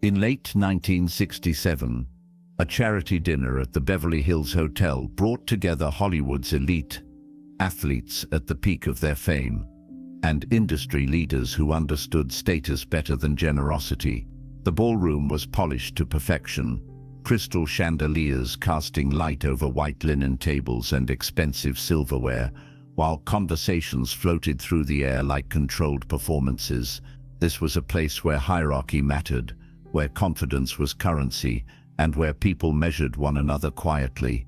In late 1967, a charity dinner at the Beverly Hills Hotel brought together Hollywood's elite, athletes at the peak of their fame, and industry leaders who understood status better than generosity. The ballroom was polished to perfection, crystal chandeliers casting light over white linen tables and expensive silverware, while conversations floated through the air like controlled performances. This was a place where hierarchy mattered, where confidence was currency, and where people measured one another quietly.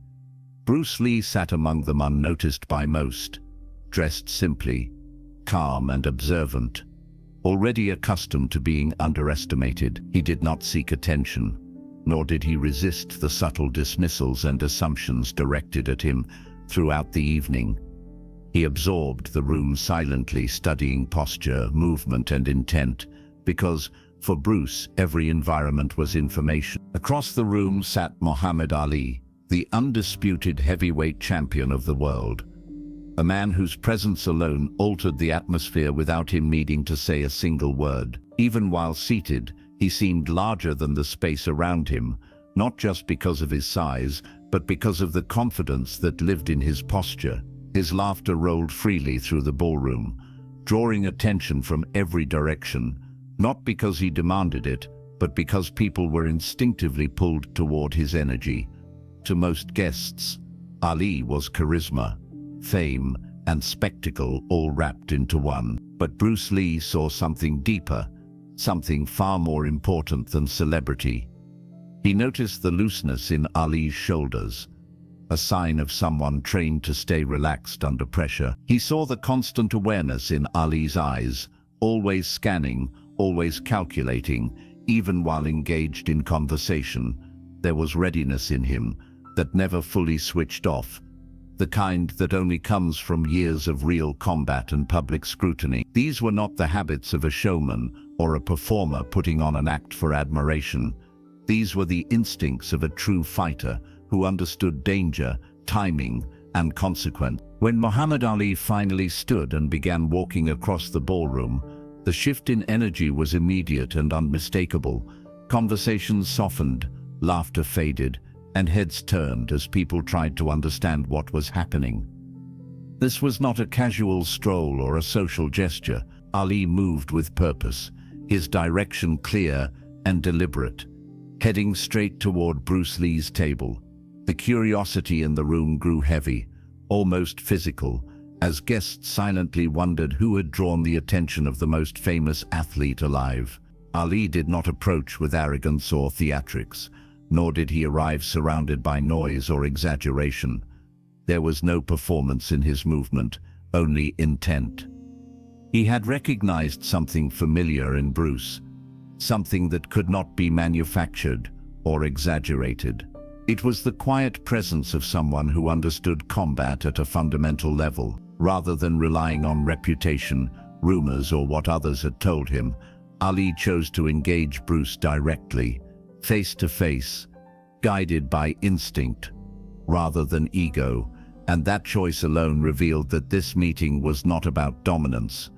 Bruce Lee sat among them unnoticed by most, dressed simply, calm and observant. Already accustomed to being underestimated, he did not seek attention, nor did he resist the subtle dismissals and assumptions directed at him throughout the evening. He absorbed the room silently, studying posture, movement, and intent, because, for Bruce, every environment was information. Across the room sat Muhammad Ali, the undisputed heavyweight champion of the world, a man whose presence alone altered the atmosphere without him needing to say a single word. Even while seated, he seemed larger than the space around him, not just because of his size, but because of the confidence that lived in his posture. His laughter rolled freely through the ballroom, drawing attention from every direction, not because he demanded it, but because people were instinctively pulled toward his energy. To most guests, Ali was charisma, fame, and spectacle all wrapped into one. But Bruce Lee saw something deeper, something far more important than celebrity. He noticed the looseness in Ali's shoulders, a sign of someone trained to stay relaxed under pressure. He saw the constant awareness in Ali's eyes, always scanning, always calculating, even while engaged in conversation. There was readiness in him that never fully switched off, the kind that only comes from years of real combat and public scrutiny. These were not the habits of a showman or a performer putting on an act for admiration. These were the instincts of a true fighter who understood danger, timing, and consequence. When Muhammad Ali finally stood and began walking across the ballroom, the shift in energy was immediate and unmistakable. Conversations softened, laughter faded, and heads turned as people tried to understand what was happening. This was not a casual stroll or a social gesture. Ali moved with purpose, his direction clear and deliberate, heading straight toward Bruce Lee's table. The curiosity in the room grew heavy, almost physical, as guests silently wondered who had drawn the attention of the most famous athlete alive. Ali did not approach with arrogance or theatrics, nor did he arrive surrounded by noise or exaggeration. There was no performance in his movement, only intent. He had recognized something familiar in Bruce, something that could not be manufactured or exaggerated. It was the quiet presence of someone who understood combat at a fundamental level. Rather than relying on reputation, rumors, or what others had told him, Ali chose to engage Bruce directly, face to face, guided by instinct rather than ego, and that choice alone revealed that this meeting was not about dominance,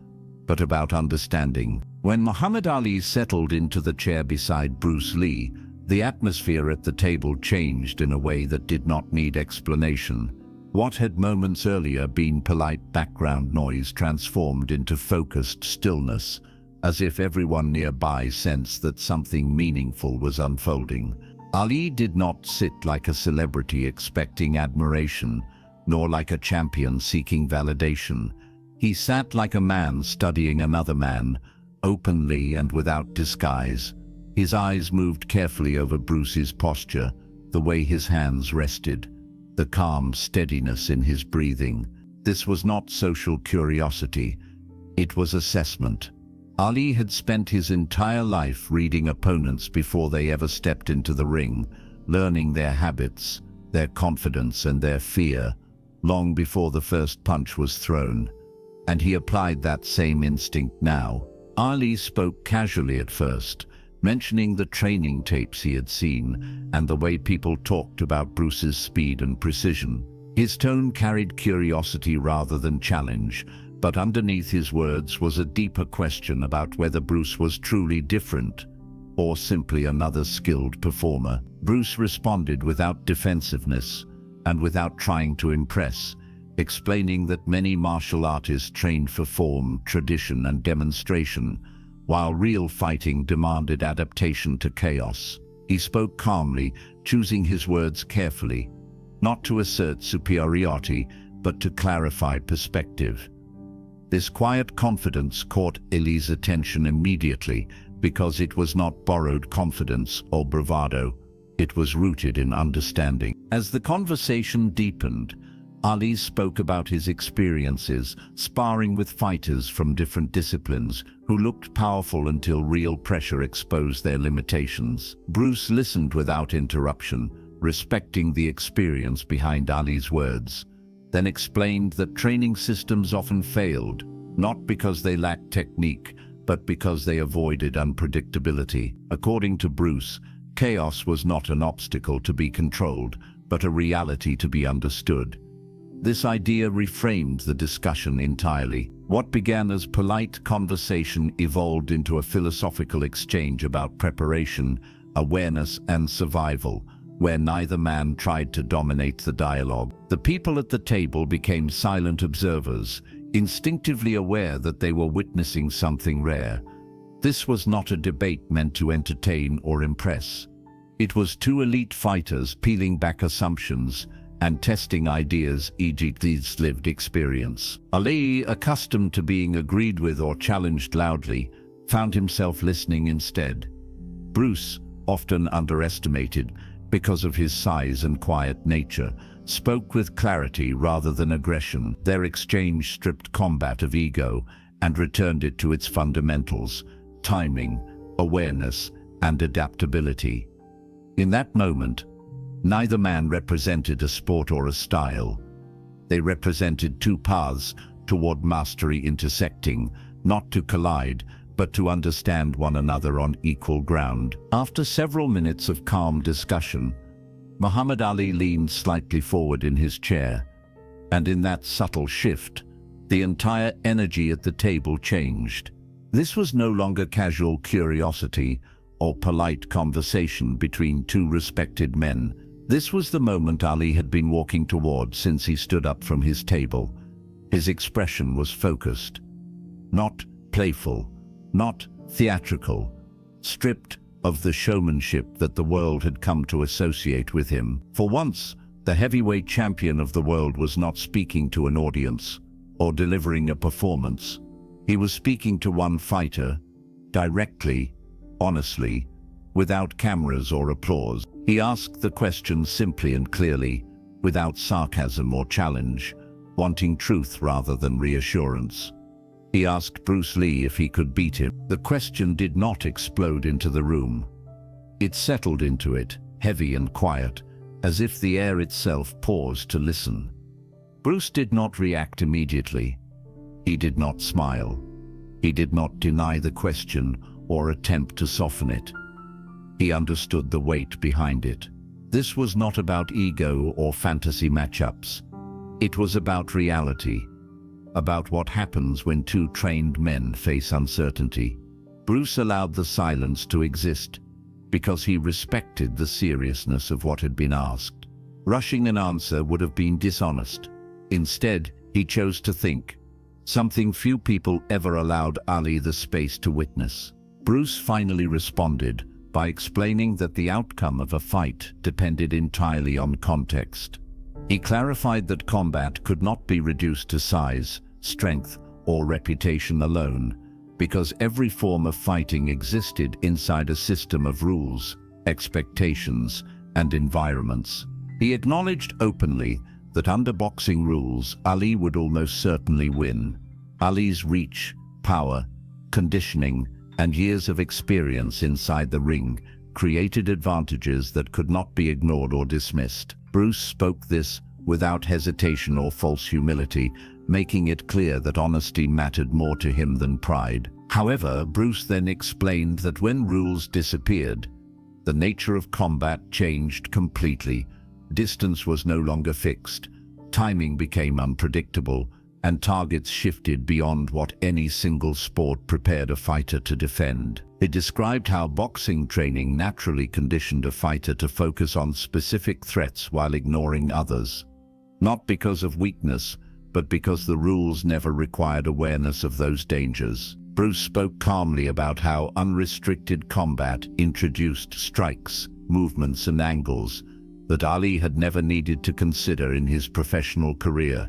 but about understanding. When Muhammad Ali settled into the chair beside Bruce Lee, the atmosphere at the table changed in a way that did not need explanation. What had moments earlier been polite background noise transformed into focused stillness, as if everyone nearby sensed that something meaningful was unfolding. Ali did not sit like a celebrity expecting admiration, nor like a champion seeking validation. He sat like a man studying another man, openly and without disguise. His eyes moved carefully over Bruce's posture, the way his hands rested, the calm steadiness in his breathing. This was not social curiosity, it was assessment. Ali had spent his entire life reading opponents before they ever stepped into the ring, learning their habits, their confidence, and their fear, long before the first punch was thrown. And he applied that same instinct now. Ali spoke casually at first, mentioning the training tapes he had seen and the way people talked about Bruce's speed and precision. His tone carried curiosity rather than challenge, but underneath his words was a deeper question about whether Bruce was truly different. or simply another skilled performer. Bruce responded without defensiveness and without trying to impress, explaining that many martial artists trained for form, tradition, and demonstration, while real fighting demanded adaptation to chaos. He spoke calmly, choosing his words carefully, not to assert superiority, but to clarify perspective. This quiet confidence caught Ellie's attention immediately, because it was not borrowed confidence or bravado. It was rooted in understanding. As the conversation deepened, Ali spoke about his experiences sparring with fighters from different disciplines who looked powerful until real pressure exposed their limitations. Bruce listened without interruption, respecting the experience behind Ali's words, then explained that training systems often failed, not because they lacked technique, but because they avoided unpredictability. According to Bruce, chaos was not an obstacle to be controlled, but a reality to be understood. This idea reframed the discussion entirely. What began as polite conversation evolved into a philosophical exchange about preparation, awareness, and survival, where neither man tried to dominate the dialogue. The people at the table became silent observers, instinctively aware that they were witnessing something rare. This was not a debate meant to entertain or impress. It was two elite fighters peeling back assumptions and testing ideas, e.g. these lived experience. Ali, accustomed to being agreed with or challenged loudly, found himself listening instead. Bruce, often underestimated because of his size and quiet nature, spoke with clarity rather than aggression. Their exchange stripped combat of ego and returned it to its fundamentals: timing, awareness, and adaptability. In that moment, neither man represented a sport or a style. They represented two paths toward mastery intersecting, not to collide, but to understand one another on equal ground. After several minutes of calm discussion, Muhammad Ali leaned slightly forward in his chair, and in that subtle shift, the entire energy at the table changed. This was no longer casual curiosity or polite conversation between two respected men. This was the moment Ali had been walking toward since he stood up from his table. His expression was focused, not playful, not theatrical, stripped of the showmanship that the world had come to associate with him. For once, the heavyweight champion of the world was not speaking to an audience or delivering a performance. He was speaking to one fighter, directly, honestly, without cameras or applause. He asked the question simply and clearly, without sarcasm or challenge, wanting truth rather than reassurance. He asked Bruce Lee if he could beat him. The question did not explode into the room. It settled into it, heavy and quiet, as if the air itself paused to listen. Bruce did not react immediately. He did not smile. He did not deny the question or attempt to soften it. He understood the weight behind it. This was not about ego or fantasy matchups. It was about reality, about what happens when two trained men face uncertainty. Bruce allowed the silence to exist because he respected the seriousness of what had been asked. Rushing an answer would have been dishonest. Instead, he chose to think, something few people ever allowed Ali the space to witness. Bruce finally responded by explaining that the outcome of a fight depended entirely on context. He clarified that combat could not be reduced to size, strength, or reputation alone, because every form of fighting existed inside a system of rules, expectations, and environments. He acknowledged openly that under boxing rules, Ali would almost certainly win. Ali's reach, power, conditioning, and years of experience inside the ring created advantages that could not be ignored or dismissed. Bruce spoke this without hesitation or false humility, making it clear that honesty mattered more to him than pride. However, Bruce then explained that when rules disappeared, the nature of combat changed completely. Distance was no longer fixed, timing became unpredictable, and targets shifted beyond what any single sport prepared a fighter to defend. It described how boxing training naturally conditioned a fighter to focus on specific threats while ignoring others. Not because of weakness, but because the rules never required awareness of those dangers. Bruce spoke calmly about how unrestricted combat introduced strikes, movements and angles that Ali had never needed to consider in his professional career.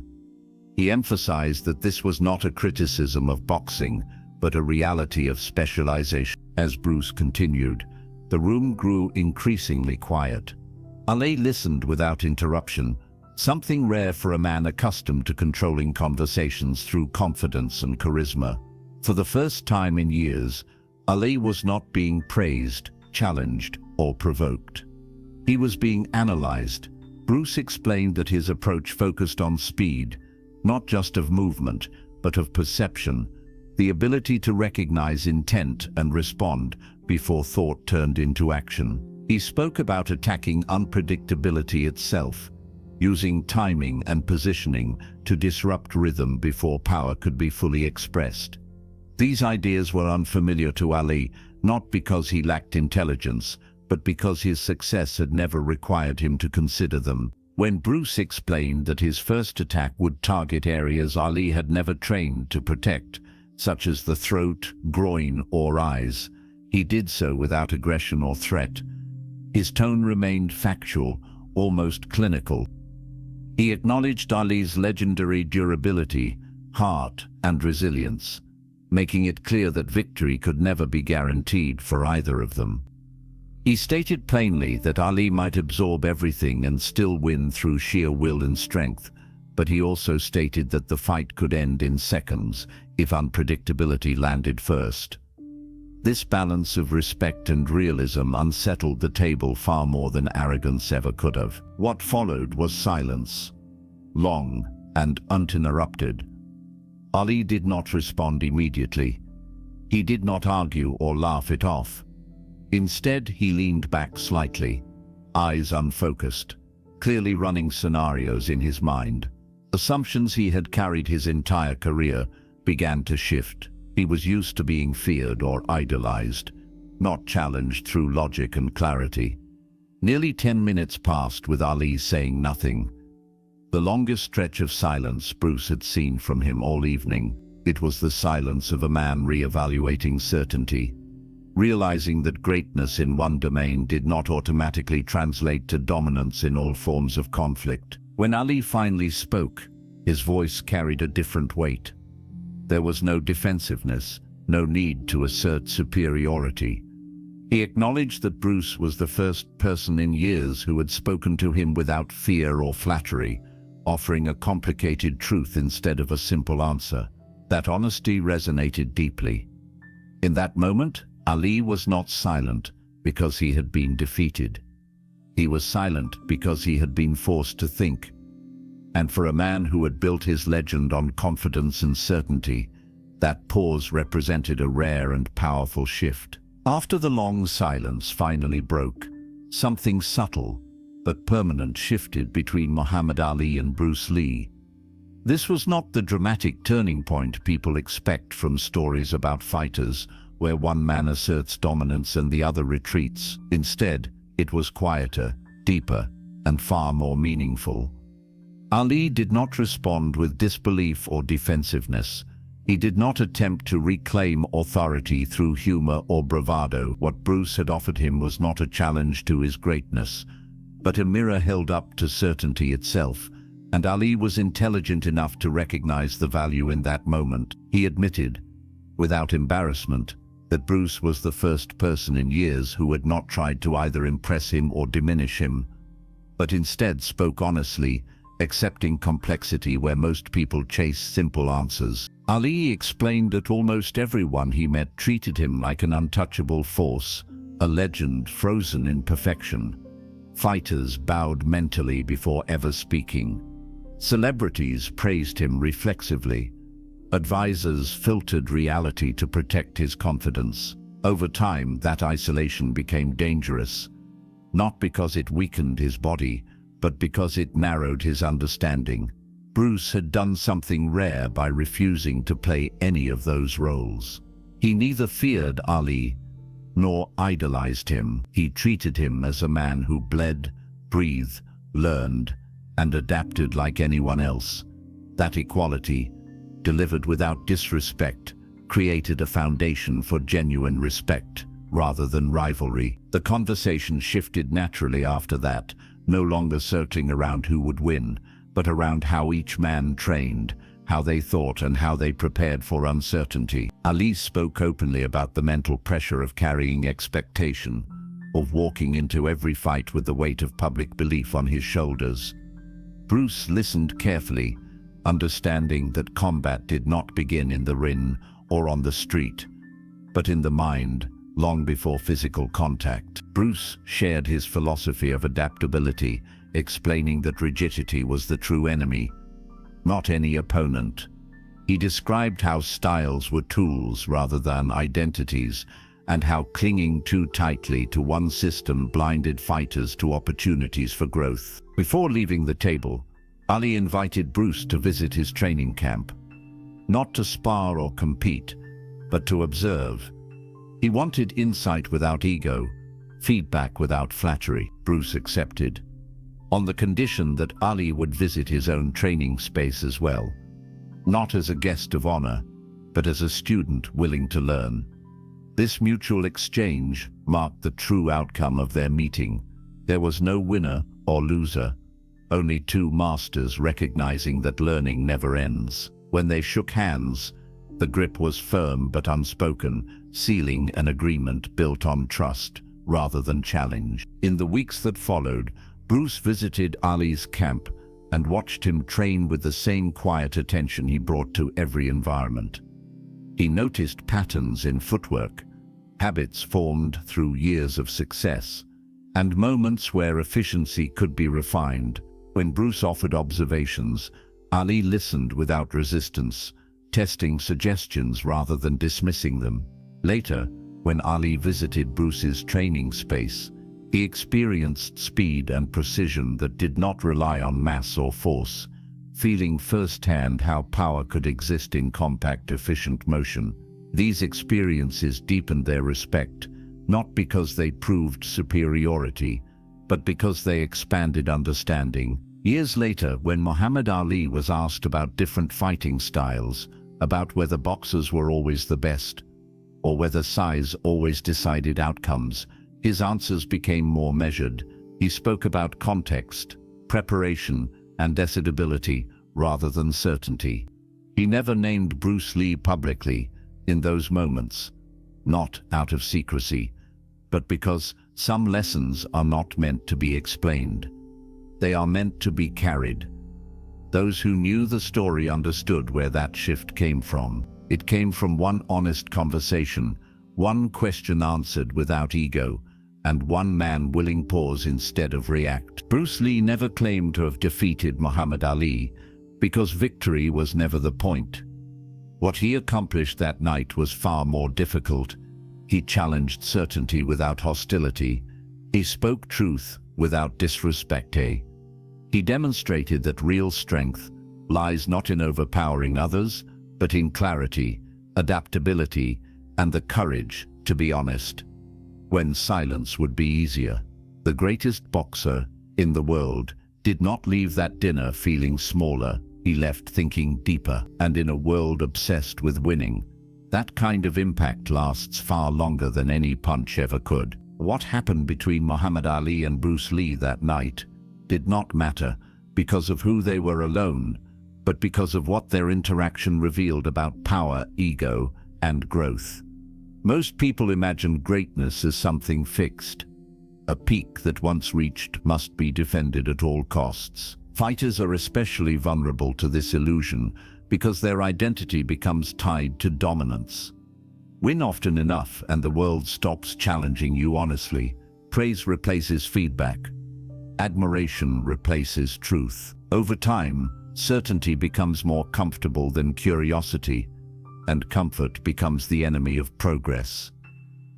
He emphasized that this was not a criticism of boxing, but a reality of specialization. As Bruce continued, the room grew increasingly quiet. Ali listened without interruption, something rare for a man accustomed to controlling conversations through confidence and charisma. For the first time in years, Ali was not being praised, challenged, or provoked. He was being analyzed. Bruce explained that his approach focused on speed, not just of movement, but of perception, the ability to recognize intent and respond before thought turned into action. He spoke about attacking unpredictability itself, using timing and positioning to disrupt rhythm before power could be fully expressed. These ideas were unfamiliar to Ali, not because he lacked intelligence, but because his success had never required him to consider them. When Bruce explained that his first attack would target areas Ali had never trained to protect, such as the throat, groin, or eyes, he did so without aggression or threat. His tone remained factual, almost clinical. He acknowledged Ali's legendary durability, heart, and resilience, making it clear that victory could never be guaranteed for either of them. He stated plainly that Ali might absorb everything and still win through sheer will and strength, but he also stated that the fight could end in seconds if unpredictability landed first. This balance of respect and realism unsettled the table far more than arrogance ever could have. What followed was silence, long and uninterrupted. Ali did not respond immediately. He did not argue or laugh it off. Instead, he leaned back slightly, eyes unfocused, clearly running scenarios in his mind. Assumptions he had carried his entire career began to shift. He was used to being feared or idolized, not challenged through logic and clarity. Nearly 10 minutes passed with Ali saying nothing. The longest stretch of silence Bruce had seen from him all evening. It was the silence of a man re-evaluating certainty, realizing that greatness in one domain did not automatically translate to dominance in all forms of conflict. When Ali finally spoke, his voice carried a different weight. There was no defensiveness, no need to assert superiority. He acknowledged that Bruce was the first person in years who had spoken to him without fear or flattery, offering a complicated truth instead of a simple answer. That honesty resonated deeply. In that moment, Ali was not silent because he had been defeated. He was silent because he had been forced to think. And for a man who had built his legend on confidence and certainty, that pause represented a rare and powerful shift. After the long silence finally broke, something subtle but permanent shifted between Muhammad Ali and Bruce Lee. This was not the dramatic turning point people expect from stories about fighters, where one man asserts dominance and the other retreats. Instead, it was quieter, deeper, and far more meaningful. Ali did not respond with disbelief or defensiveness. He did not attempt to reclaim authority through humor or bravado. What Bruce had offered him was not a challenge to his greatness, but a mirror held up to certainty itself, and Ali was intelligent enough to recognize the value in that moment. He admitted, without embarrassment, that Bruce was the first person in years who had not tried to either impress him or diminish him, but instead spoke honestly, accepting complexity where most people chase simple answers. Ali explained that almost everyone he met treated him like an untouchable force, a legend frozen in perfection. Fighters bowed mentally before ever speaking. Celebrities praised him reflexively. Advisors filtered reality to protect his confidence. Over time, that isolation became dangerous, not because it weakened his body, but because it narrowed his understanding. Bruce had done something rare by refusing to play any of those roles. He neither feared Ali nor idolized him. He treated him as a man who bled, breathed, learned, and adapted like anyone else. That equality, delivered without disrespect, created a foundation for genuine respect rather than rivalry. The conversation shifted naturally after that, no longer circling around who would win, but around how each man trained, how they thought, and how they prepared for uncertainty. Ali spoke openly about the mental pressure of carrying expectation, of walking into every fight with the weight of public belief on his shoulders. Bruce listened carefully, understanding that combat did not begin in the ring or on the street, but in the mind, long before physical contact. Bruce shared his philosophy of adaptability, explaining that rigidity was the true enemy, not any opponent. He described how styles were tools rather than identities, and how clinging too tightly to one system blinded fighters to opportunities for growth. Before leaving the table, Ali invited Bruce to visit his training camp, not to spar or compete, but to observe. He wanted insight without ego, feedback without flattery. Bruce accepted, on the condition that Ali would visit his own training space as well, not as a guest of honor, but as a student willing to learn. This mutual exchange marked the true outcome of their meeting. There was no winner or loser, only two masters recognizing that learning never ends. When they shook hands, the grip was firm but unspoken, sealing an agreement built on trust rather than challenge. In the weeks that followed, Bruce visited Ali's camp and watched him train with the same quiet attention he brought to every environment. He noticed patterns in footwork, habits formed through years of success, and moments where efficiency could be refined. When Bruce offered observations, Ali listened without resistance, testing suggestions rather than dismissing them. Later, when Ali visited Bruce's training space, he experienced speed and precision that did not rely on mass or force, feeling firsthand how power could exist in compact, efficient motion. These experiences deepened their respect, not because they proved superiority, but because they expanded understanding. Years later, when Muhammad Ali was asked about different fighting styles, about whether boxers were always the best, or whether size always decided outcomes, his answers became more measured. He spoke about context, preparation, and adaptability rather than certainty. He never named Bruce Lee publicly in those moments, not out of secrecy, but because some lessons are not meant to be explained. They are meant to be carried. Those who knew the story understood where that shift came from. It came from one honest conversation, one question answered without ego, and one man willing pause instead of react. Bruce Lee never claimed to have defeated Muhammad Ali, because victory was never the point. What he accomplished that night was far more difficult. He challenged certainty without hostility. He spoke truth without disrespect. He demonstrated that real strength lies not in overpowering others, but in clarity, adaptability, and the courage to be honest when silence would be easier. The greatest boxer in the world did not leave that dinner feeling smaller. He left thinking deeper, and in a world obsessed with winning, that kind of impact lasts far longer than any punch ever could. What happened between Muhammad Ali and Bruce Lee that night did not matter because of who they were alone, but because of what their interaction revealed about power, ego, and growth. Most people imagine greatness as something fixed. A peak that once reached must be defended at all costs. Fighters are especially vulnerable to this illusion because their identity becomes tied to dominance. Win often enough and the world stops challenging you honestly. Praise replaces feedback. Admiration replaces truth. Over time, certainty becomes more comfortable than curiosity, and comfort becomes the enemy of progress.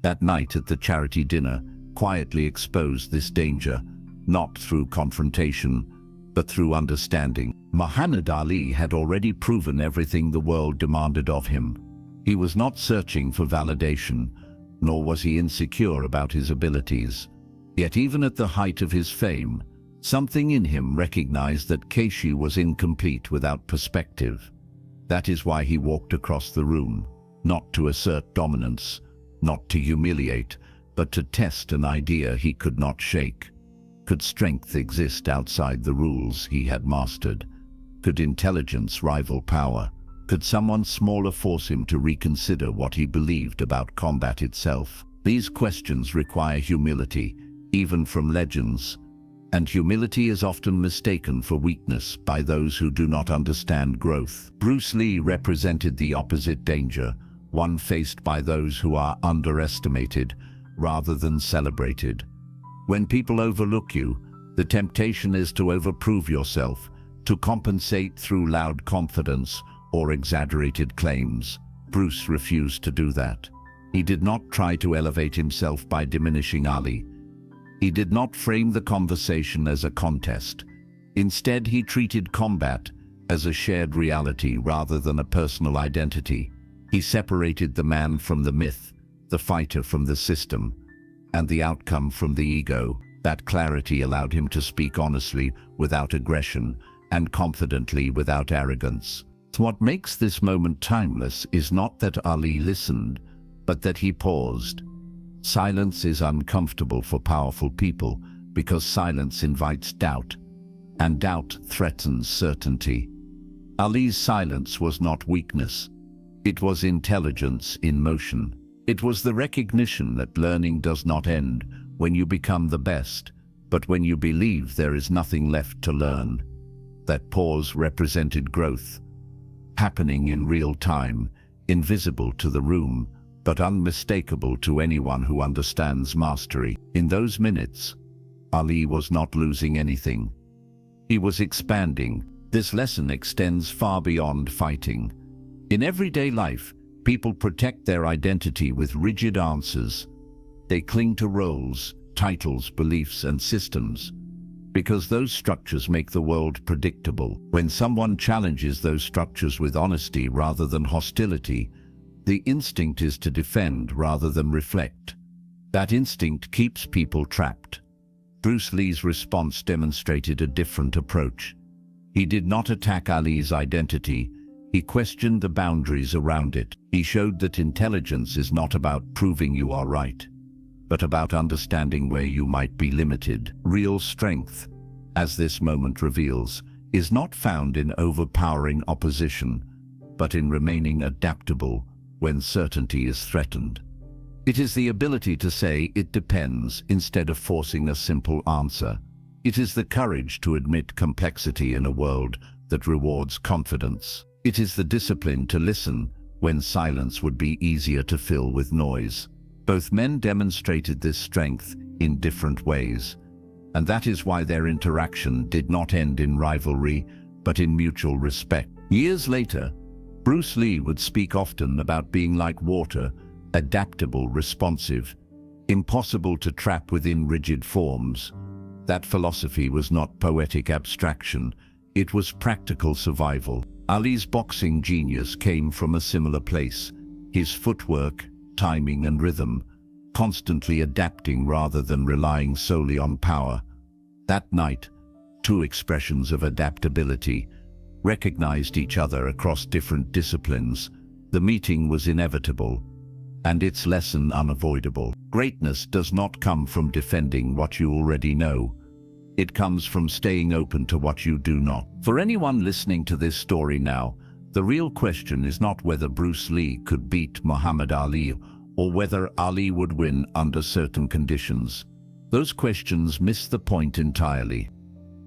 That night at the charity dinner quietly exposed this danger, not through confrontation, but through understanding. Muhammad Ali had already proven everything the world demanded of him. He was not searching for validation, nor was he insecure about his abilities. Yet even at the height of his fame, something in him recognized that Keishi was incomplete without perspective. That is why he walked across the room, not to assert dominance, not to humiliate, but to test an idea he could not shake. Could strength exist outside the rules he had mastered? Could intelligence rival power? Could someone smaller force him to reconsider what he believed about combat itself? These questions require humility, even from legends, and humility is often mistaken for weakness by those who do not understand growth. Bruce Lee represented the opposite danger, one faced by those who are underestimated rather than celebrated. When people overlook you, the temptation is to overprove yourself, to compensate through loud confidence or exaggerated claims. Bruce refused to do that. He did not try to elevate himself by diminishing Ali. He did not frame the conversation as a contest. Instead, he treated combat as a shared reality rather than a personal identity. He separated the man from the myth, the fighter from the system, and the outcome from the ego. That clarity allowed him to speak honestly without aggression and confidently without arrogance. What makes this moment timeless is not that Ali listened, but that he paused. Silence is uncomfortable for powerful people because silence invites doubt, and doubt threatens certainty. Ali's silence was not weakness. It was intelligence in motion. It was the recognition that learning does not end when you become the best, but when you believe there is nothing left to learn. That pause represented growth, happening in real time, invisible to the room, but unmistakable to anyone who understands mastery. In those minutes, Ali was not losing anything. He was expanding. This lesson extends far beyond fighting. In everyday life, people protect their identity with rigid answers. They cling to roles, titles, beliefs, and systems, because those structures make the world predictable. When someone challenges those structures with honesty rather than hostility, the instinct is to defend rather than reflect. That instinct keeps people trapped. Bruce Lee's response demonstrated a different approach. He did not attack Ali's identity. He questioned the boundaries around it. He showed that intelligence is not about proving you are right, but about understanding where you might be limited. Real strength, as this moment reveals, is not found in overpowering opposition, but in remaining adaptable when certainty is threatened. It is the ability to say "it depends" instead of forcing a simple answer. It is the courage to admit complexity in a world that rewards confidence. It is the discipline to listen when silence would be easier to fill with noise. Both men demonstrated this strength in different ways, and that is why their interaction did not end in rivalry, but in mutual respect. Years later, Bruce Lee would speak often about being like water, adaptable, responsive, impossible to trap within rigid forms. That philosophy was not poetic abstraction, it was practical survival. Ali's boxing genius came from a similar place. His footwork, timing and rhythm, constantly adapting rather than relying solely on power. That night, two expressions of adaptability recognized each other across different disciplines. The meeting was inevitable, and its lesson unavoidable. Greatness does not come from defending what you already know. It comes from staying open to what you do not. For anyone listening to this story now, the real question is not whether Bruce Lee could beat Muhammad Ali or whether Ali would win under certain conditions. Those questions miss the point entirely.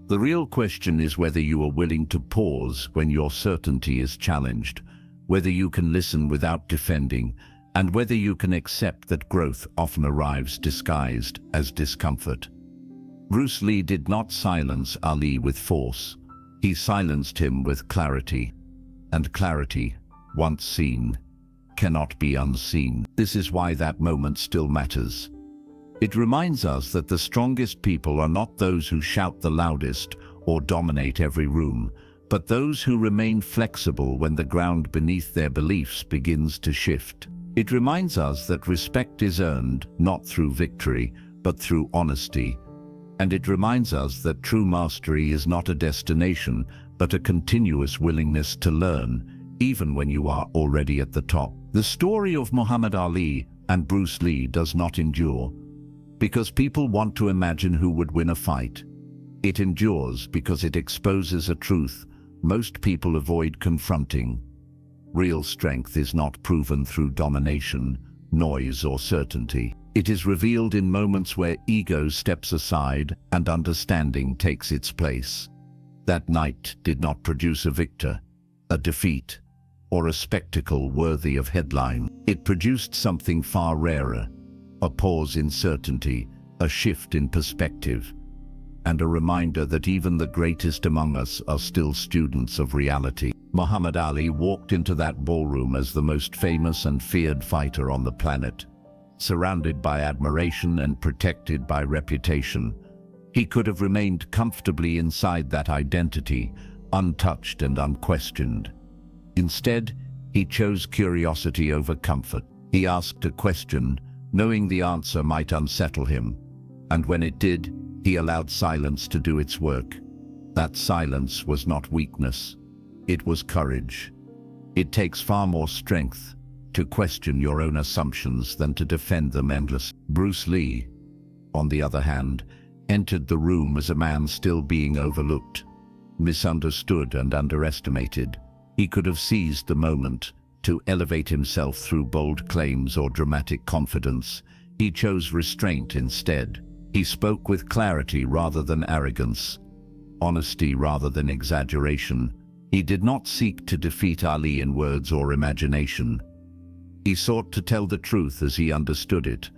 The real question is whether you are willing to pause when your certainty is challenged, whether you can listen without defending, and whether you can accept that growth often arrives disguised as discomfort. Bruce Lee did not silence Ali with force. He silenced him with clarity. And clarity, once seen, cannot be unseen. This is why that moment still matters. It reminds us that the strongest people are not those who shout the loudest or dominate every room, but those who remain flexible when the ground beneath their beliefs begins to shift. It reminds us that respect is earned not through victory, but through honesty. And it reminds us that true mastery is not a destination, but a continuous willingness to learn, even when you are already at the top. The story of Muhammad Ali and Bruce Lee does not endure because people want to imagine who would win a fight. It endures because it exposes a truth most people avoid confronting. Real strength is not proven through domination, noise, or certainty. It is revealed in moments where ego steps aside and understanding takes its place. That night did not produce a victor, a defeat, or a spectacle worthy of headline. It produced something far rarer, a pause in certainty, a shift in perspective, and a reminder that even the greatest among us are still students of reality. Muhammad Ali walked into that ballroom as the most famous and feared fighter on the planet. Surrounded by admiration and protected by reputation, he could have remained comfortably inside that identity, untouched and unquestioned. Instead, he chose curiosity over comfort. He asked a question, knowing the answer might unsettle him, and when it did, he allowed silence to do its work. That silence was not weakness, it was courage. It takes far more strength to question your own assumptions than to defend them endlessly. Bruce Lee, on the other hand, entered the room as a man still being overlooked, misunderstood and underestimated. He could have seized the moment to elevate himself through bold claims or dramatic confidence. He chose restraint instead. He spoke with clarity rather than arrogance, honesty rather than exaggeration. He did not seek to defeat Ali in words or imagination. He sought to tell the truth as he understood it,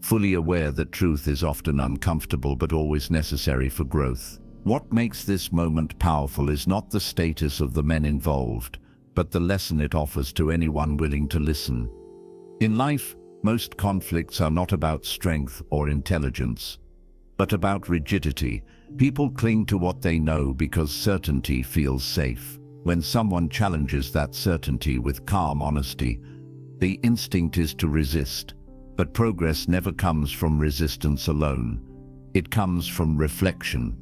fully aware that truth is often uncomfortable but always necessary for growth. What makes this moment powerful is not the status of the men involved, but the lesson it offers to anyone willing to listen. In life, most conflicts are not about strength or intelligence, but about rigidity. People cling to what they know because certainty feels safe. When someone challenges that certainty with calm honesty, the instinct is to resist. But progress never comes from resistance alone. It comes from reflection,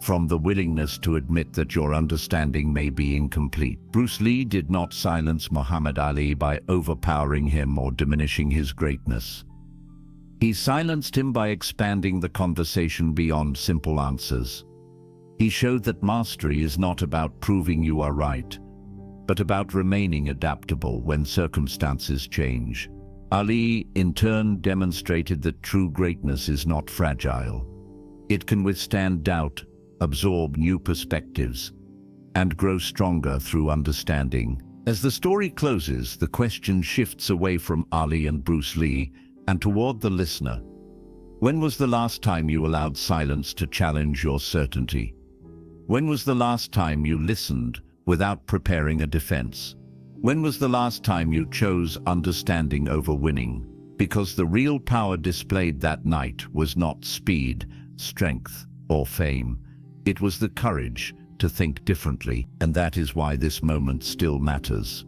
from the willingness to admit that your understanding may be incomplete. Bruce Lee did not silence Muhammad Ali by overpowering him or diminishing his greatness. He silenced him by expanding the conversation beyond simple answers. He showed that mastery is not about proving you are right, but about remaining adaptable when circumstances change. Ali, in turn, demonstrated that true greatness is not fragile. It can withstand doubt, absorb new perspectives, and grow stronger through understanding. As the story closes, the question shifts away from Ali and Bruce Lee and toward the listener. When was the last time you allowed silence to challenge your certainty? When was the last time you listened without preparing a defense? When was the last time you chose understanding over winning? Because the real power displayed that night was not speed, strength, or fame. It was the courage to think differently, and that is why this moment still matters.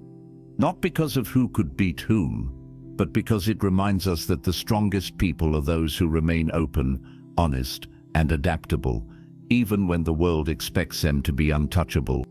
Not because of who could beat whom, but because it reminds us that the strongest people are those who remain open, honest, and adaptable, even when the world expects them to be untouchable.